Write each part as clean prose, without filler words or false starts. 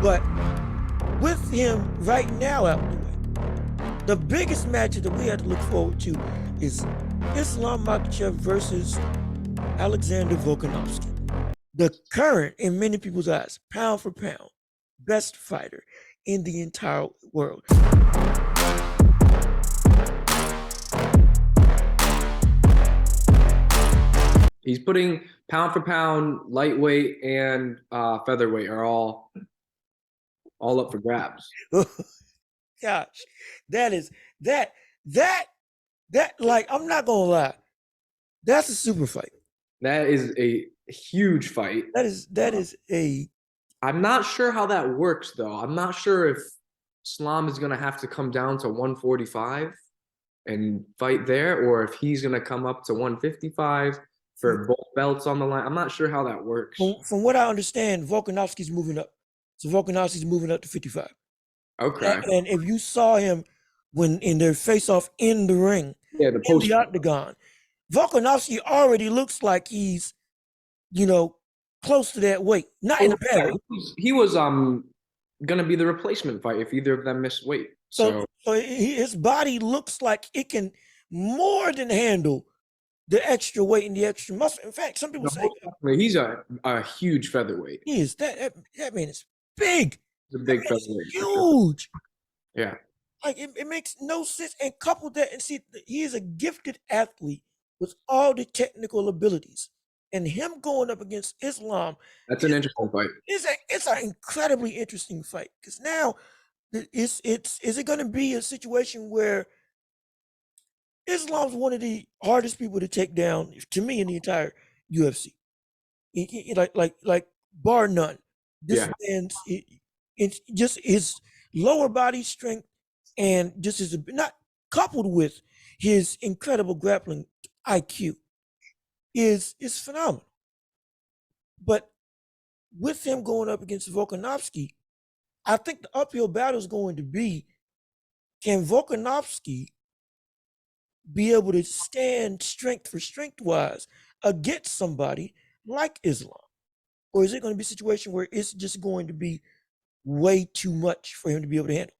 But with him right now out the way, the biggest match that we have to look forward to is Islam Makhachev versus Alexander Volkanovski. The current, in many people's eyes, pound for pound, best fighter in the entire world. He's putting pound for pound, lightweight, and featherweight are all up for grabs. Gosh, that like, I'm not gonna lie, that's a super fight. That is a huge fight. That is a. I'm not sure how that works though. I'm not sure if Islam is gonna have to come down to 145 and fight there, or if he's gonna come up to 155 for both belts on the line. I'm not sure how that works. From what I understand, Volkanovski's moving up. So Volkanovski's moving up to 55. Okay. And if you saw him when in their face-off in the ring, yeah, in the octagon, Volkanovski already looks like he's, close to that weight. Not in a bad way. He was gonna be the replacement fight if either of them missed weight. So his body looks like it can more than handle the extra weight and the extra muscle. In fact, some people say he's a huge featherweight. He is. That man is big. He's a big featherweight. Huge. Yeah. Like it makes no sense. And couple that and see, he is a gifted athlete with all the technical abilities. And him going up against Islam. That's an interesting fight. It's an incredibly interesting fight. Because now is it gonna be a situation where Islam's one of the hardest people to take down, to me, in the entire UFC. Like bar none. This man's it's just his lower body strength and just his not coupled with his incredible grappling IQ is phenomenal. But with him going up against Volkanovski, I think the uphill battle is going to be, can Volkanovski be able to stand strength for strength wise against somebody like Islam? Or is it going to be a situation where it's just going to be way too much for him to be able to handle?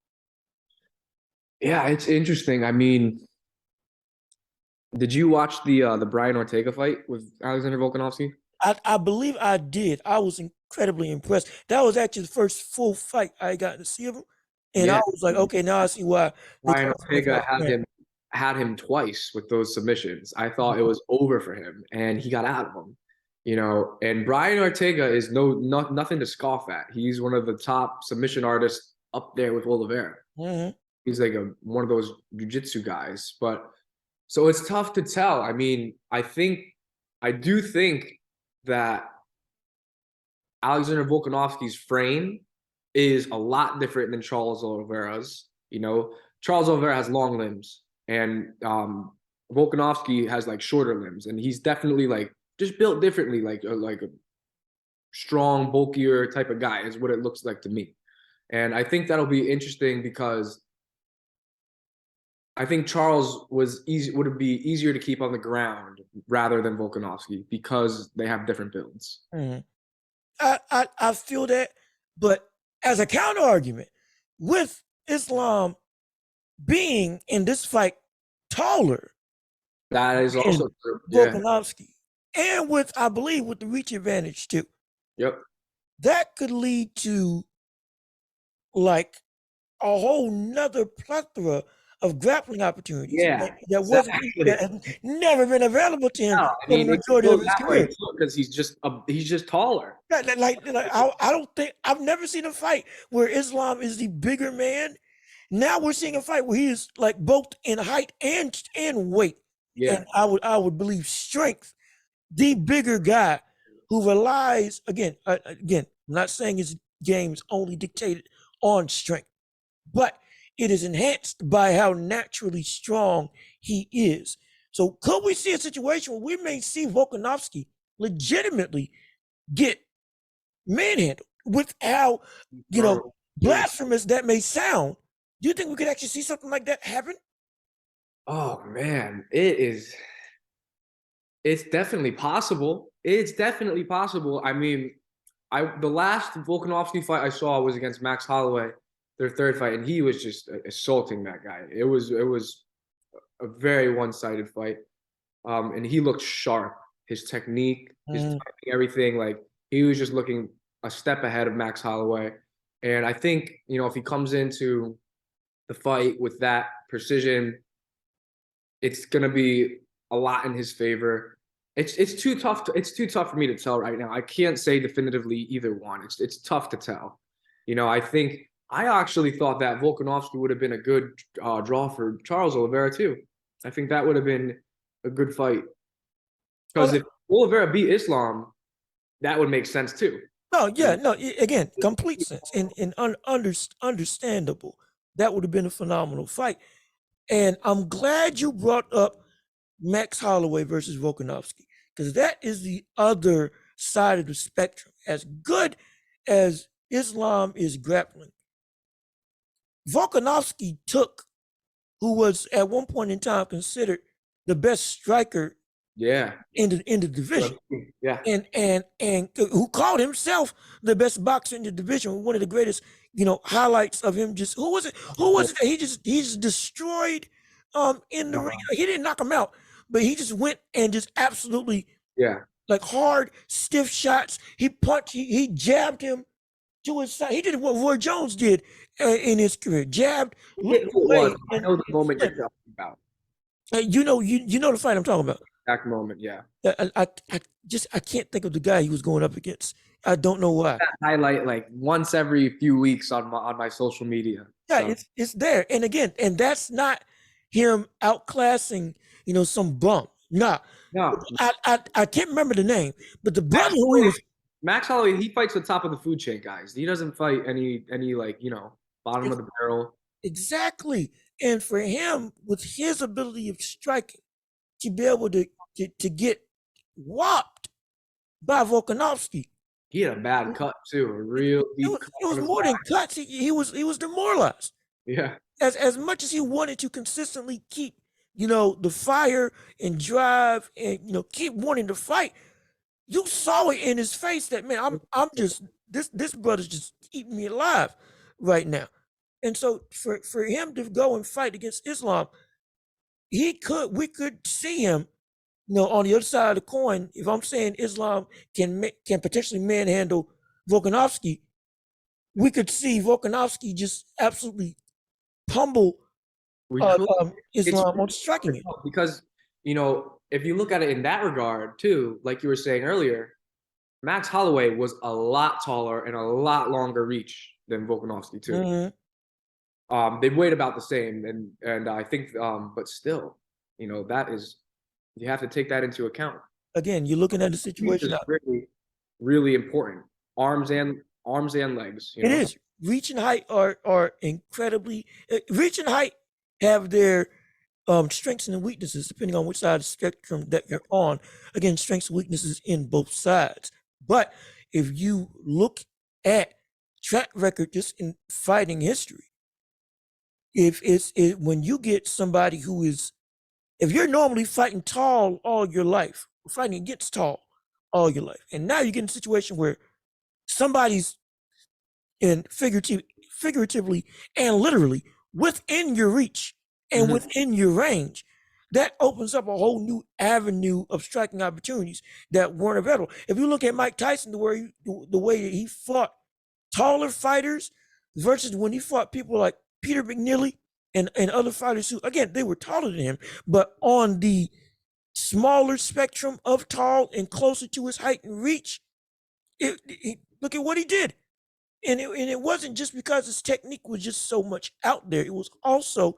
Yeah, it's interesting. I mean, did you watch the Brian Ortega fight with Alexander Volkanovski? I believe I did. I was incredibly impressed. That was actually the first full fight I got to see of him. And I was like, okay, now I see why. Brian Ortega had him twice with those submissions. I thought it was over for him, and he got out of them. And Brian Ortega is nothing to scoff at. He's one of the top submission artists up there with Oliveira. Mm-hmm. He's like one of those jiu-jitsu guys. But so it's tough to tell. I mean, I do think that Alexander Volkanovski's frame is a lot different than Charles Oliveira's. Charles Oliveira has long limbs, and Volkanovski has like shorter limbs, and he's definitely like just built differently, like a strong, bulkier type of guy is what it looks like to me. And I think that'll be interesting because I think Charles would be easier to keep on the ground rather than Volkanovski because they have different builds. Mm-hmm. I feel that, but as a counter argument, with Islam being in this fight taller, that is also true. Volkanovski, and I believe with the reach advantage too. Yep. That could lead to like a whole nother plethora of grappling opportunities. Yeah, that has never been available to him for the majority of his career. Because he's just taller. I don't think I've never seen a fight where Islam is the bigger man. Now we're seeing a fight where he is like both in height and weight. Yeah, and I would believe strength. The bigger guy who relies again. I'm not saying his game's only dictated on strength, but it is enhanced by how naturally strong he is. So could we see a situation where we may see Volkanovski legitimately get manhandled with how, blasphemous that may sound? Do you think we could actually see something like that happen? Oh man, it's definitely possible. It's definitely possible. I mean, the last Volkanovski fight I saw was against Max Holloway, their third fight, and he was just assaulting that guy. It was a very one-sided fight. And he looked sharp. His technique, his timing, everything, like he was just looking a step ahead of Max Holloway. And I think, if he comes into the fight with that precision, it's gonna be a lot in his favor. It's too tough for me to tell right now. I can't say definitively either one. It's tough to tell. I actually thought that Volkanovski would have been a good draw for Charles Oliveira too. I think that would have been a good fight. Because if Oliveira beat Islam, that would make sense too. No, yeah, no. Again, complete sense and understandable. That would have been a phenomenal fight. And I'm glad you brought up Max Holloway versus Volkanovski, because that is the other side of the spectrum. As good as Islam is grappling, Volkanovski took, who was at one point in time considered the best striker in the division. Yeah. And who called himself the best boxer in the division. One of the greatest, highlights of him. Just who was it that he just destroyed in the ring? He didn't knock him out, but he just went and just absolutely like hard, stiff shots. He punched, he jabbed him to his side. He did what Roy Jones did in his career. Jabbed, looked away. I know the moment you're talking about. You know the fight I'm talking about. Exact moment, yeah. I can't think of the guy he was going up against. I don't know why. That highlight like once every few weeks on my social media. Yeah, so. It's there. And again, and that's not him outclassing, some bum. No. I can't remember the name, but the brother who was Max Holloway, he fights the top of the food chain, guys. He doesn't fight any like, bottom of the barrel. Exactly. And for him, with his ability of striking, to be able to get whopped by Volkanovski. He had a bad cut too, a real deep cut. It was more than cuts. He was demoralized. Yeah. As much as he wanted to consistently keep, the fire and drive and keep wanting to fight, you saw it in his face that, man, I'm just this brother's just keeping me alive right now. And so for him to go and fight against Islam, we could see him, on the other side of the coin. If I'm saying Islam can potentially manhandle Volkanovski, we could see Volkanovski just absolutely pummel Islam on striking it. Because, if you look at it in that regard too, like you were saying earlier, Max Holloway was a lot taller and a lot longer reach than Volkanovski too. Mm-hmm. They weighed about the same, and I think, but still, that is, you have to take that into account. Again, you're looking at the situation. Really, really important. Arms and legs. It is. Reach and height are incredibly. Reach and height have their strengths and weaknesses depending on which side of the spectrum that you're on. Again, strengths and weaknesses in both sides. But if you look at track record just in fighting history, when you get somebody who is, if you're normally fighting tall all your life, fighting against tall all your life, and now you get in a situation where somebody's in figuratively and literally within your reach and within your range, that opens up a whole new avenue of striking opportunities that weren't available. If you look at Mike Tyson, the way that he fought taller fighters versus when he fought people like Peter McNeely and other fighters who, again, they were taller than him, but on the smaller spectrum of tall and closer to his height and reach, look at what he did. And it wasn't just because his technique was just so much out there. It was also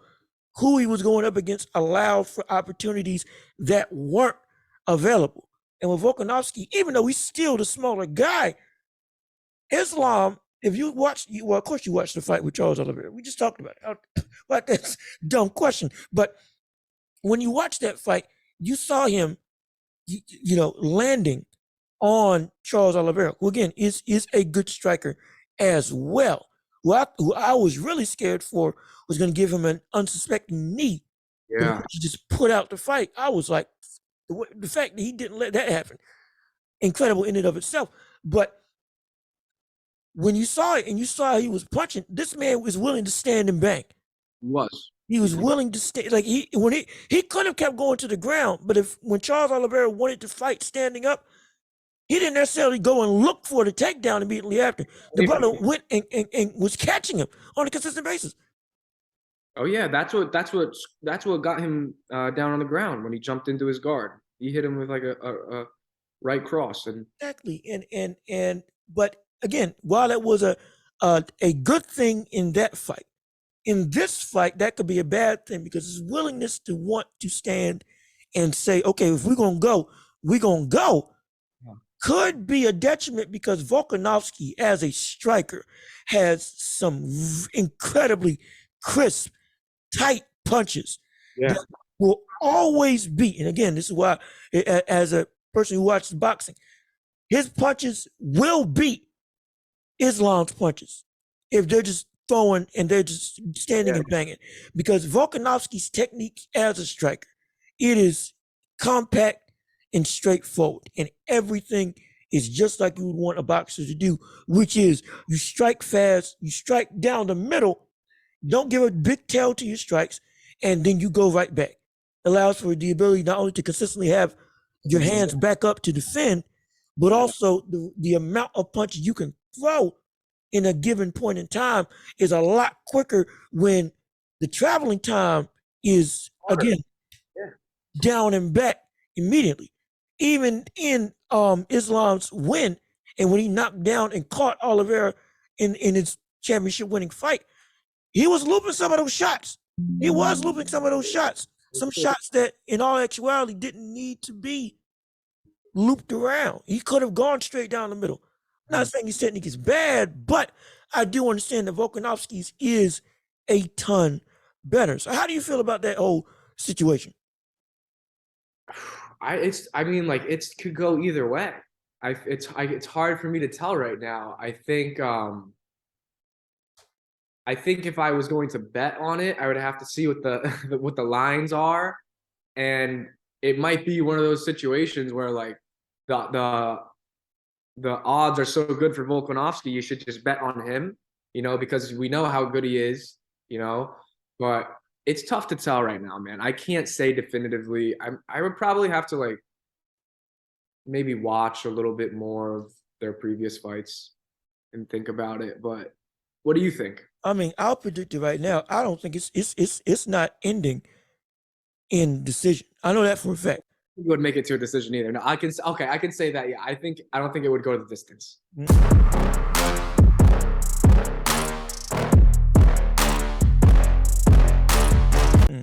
who he was going up against allowed for opportunities that weren't available. And with Volkanovski, even though he's still the smaller guy, Islam, if you watch, well, of course you watched the fight with Charles Oliveira. We just talked about it. Like, that's a dumb question. But when you watch that fight, you saw him, landing on Charles Oliveira, who again is a good striker as well. Who I was really scared for was going to give him an unsuspecting knee. Yeah. He just put out the fight. I was like, the fact that he didn't let that happen, incredible in and of itself. But when you saw it and you saw he was punching, this man was willing to stand and bang. He was. He was willing to stay. Like he could have kept going to the ground, but when Charles Oliveira wanted to fight standing up, he didn't necessarily go and look for the takedown immediately after. The brother went and was catching him on a consistent basis. Oh yeah, that's what got him down on the ground when he jumped into his guard. He hit him with like a right cross and exactly. But again, while that was a good thing in that fight, in this fight that could be a bad thing because his willingness to want to stand and say, okay, if we're gonna go, we're gonna go. Could be a detriment because Volkanovski, as a striker, has some incredibly crisp, tight punches that will always beat. And again, this is why, as a person who watches boxing, his punches will beat Islam's punches if they're just throwing and they're just standing and banging. Because Volkanovski's technique as a striker, it is compact and straightforward, and everything is just like you would want a boxer to do, which is you strike fast, you strike down the middle, don't give a big tail to your strikes, and then you go right back. Allows for the ability not only to consistently have your hands back up to defend, but also the amount of punches you can throw in a given point in time is a lot quicker when the traveling time is, again, down and back immediately. Even in Islam's win, and when he knocked down and caught Oliveira in his championship winning fight, he was looping some of those shots. He was looping some of those shots. Some shots that in all actuality didn't need to be looped around. He could have gone straight down the middle. I'm not saying his technique is bad, but I do understand that Volkanovski's is a ton better. So how do you feel about that whole situation? I mean, like it could go either way. It's hard for me to tell right now. I think if I was going to bet on it, I would have to see what the what the lines are, and it might be one of those situations where like the odds are so good for Volkanovski, you should just bet on him, you know, because we know how good he is, you know, but it's tough to tell right now, man. I can't say definitively. I would probably have to like maybe watch a little bit more of their previous fights and think about it. But what do you think? I mean, I'll predict it right now. I don't think it's not ending in decision. I know that for a fact. You would make it to a decision either. No, I can say that. Yeah, I don't think it would go to the distance.